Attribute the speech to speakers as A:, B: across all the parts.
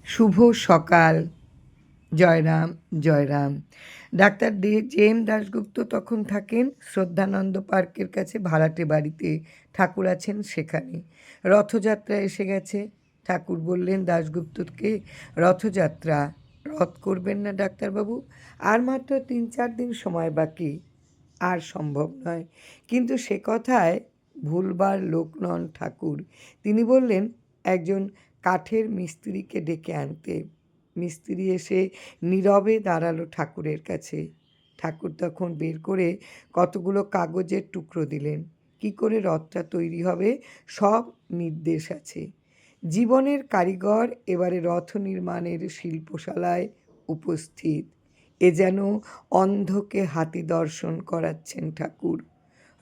A: শুভ সকাল। Jairam, Jairam. Doctor J M Dasgupta তখন থাকেন শ্রদ্ধানন্দ পার্কের কাছে ভাড়াটে বাড়িতে। ঠাকুর আছেন সেখানে। রথযাত্রা এসে গেছে। ঠাকুর বললেন দাশগুপ্তকে, রথযাত্রা রথ করবেন না ডাক্তারবাবু? আর মাত্র 3-4 দিন সময় বাকি, আর সম্ভব নয়। কিন্তু সে কথায় ভুলবার লোক নন ঠাকুর। তিনি বললেন একজন কাঠের মিস্ত্রিকে ডেকে আনতে। মিস্ত্রি এসে নীরবে দাঁড়ালো ঠাকুরের কাছে। ঠাকুর তখন বের করে কতগুলো কাগজের টুকরো দিলেন। কি করে রথটা তৈরি হবে সব নির্দেশ আছে। জীবনের কারিগর এবারে রথ নির্মাণের শিল্পশালায় উপস্থিত। এ যেন অন্ধকে হাতি দর্শন করাচ্ছেন ঠাকুর।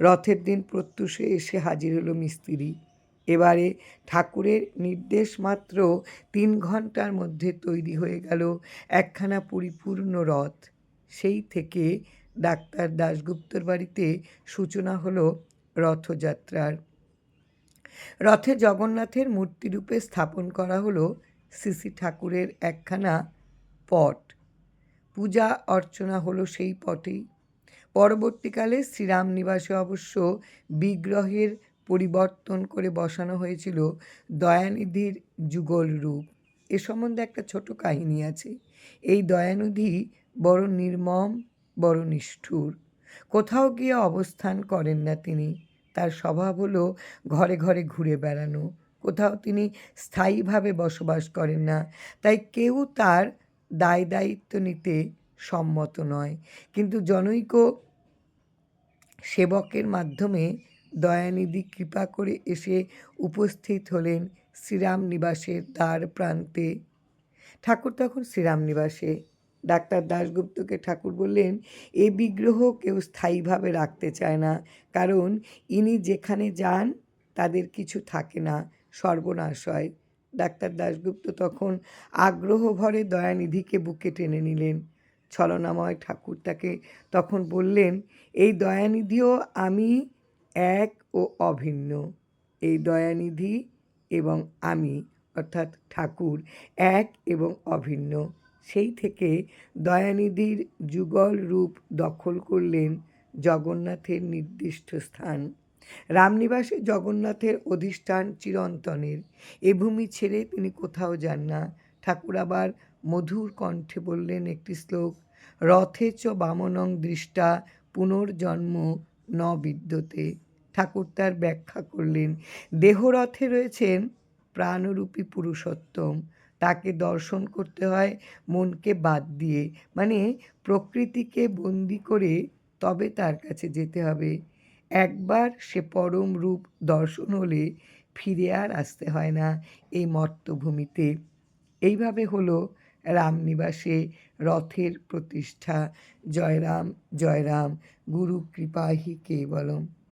A: রথের দিন প্রত্যুষে এসে হাজির হলো মিস্ত্রি। এবারে ঠাকুরের নির্দেশ মাত্র 3 ঘন্টার মধ্যে তৈরি হয়ে গেল একখানা পরিপূর্ণ রথ। সেই থেকে ডাক্তার দাশগুপ্তর বাড়িতে সূচনা হলো রথযাত্রার। রথে জগন্নাথের মূর্তিরূপে স্থাপন করা হলো শ্রী ঠাকুরের একখানা পট। পূজা অর্চনা হলো সেই পটেই। পরবর্তীকালে শ্রীরাম নিবাসে অবশ্য বিগ্রহের পরিবর্তন করে বসানো হয়েছিল দয়ানিধির যুগল রূপ। এ সম্বন্ধে একটা ছোট কাহিনী আছে। এই দয়ানিধি বড় নির্মম, বড় নিষ্ঠুর। কোথাও গিয়ে অবস্থান করেন না তিনি। তার স্বভাব হলো ঘরে ঘরে ঘুরে বেড়ানো। কোথাও তিনি স্থায়ীভাবে বসবাস করেন না। তাই কেউ তার দায় দায়িত্ব নিতে সম্মত নয়। কিন্তু জনৈক সেবকের মাধ্যমে দয়ানিধি কৃপা করে এসে উপস্থিত হলেন শ্রীরাম নিবাসের দ্বার প্রান্তে। ঠাকুর তখন শ্রীরাম নিবাসে। ডাক্তার দাশগুপ্তকে ঠাকুর বললেন, এ বিগ্রহ কেউ স্থায়ীভাবে রাখতে চায় না, কারণ ইনি যেখানে যান তাদের কিছু থাকে না, সর্বনাশ হয়। ডাক্তার দাশগুপ্ত তখন আগ্রহ ভরে দয়ানিধিকে বুকে টেনে নিলেন। ছলনাময় ঠাকুর তাকে তখন বললেন, এই দয়ানিধিও আমি এক ও অভিন্ন। এই দয়ানিধি এবং আমি অর্থাৎ ঠাকুর এক এবং অভিন্ন। সেই থেকে দয়ানিধির যুগল রূপ দখল করলেন জগন্নাথের নির্দিষ্ট স্থান। রামনিবাসে জগন্নাথের অধিষ্ঠান চিরন্তনের। এ ভূমি ছেড়ে তিনি কোথাও যান না। ঠাকুর আবার মধুর কণ্ঠে বললেন একটি শ্লোক, রথে চ বামনং দৃষ্টা পুনর্জন্ম ন বিদ্যতে। ঠাকুর তার ব্যাখ্যা করলেন, দেহরথে রয়েছেন প্রাণরূপী পুরুষোত্তম। তাকে দর্শন করতে হয় মনকে বাদ দিয়ে, মানে প্রকৃতিকে বন্দি করে, তবে তার কাছে যেতে হবে। একবার সে পরম রূপ দর্শন হলে ফিরে আর আসতে হয় না এই মর্তভূমিতে। এইভাবে হলো রামনিবাসে রথের প্রতিষ্ঠা। জয়রাম, জয়রাম। গুরু কৃপাহি কেবলম।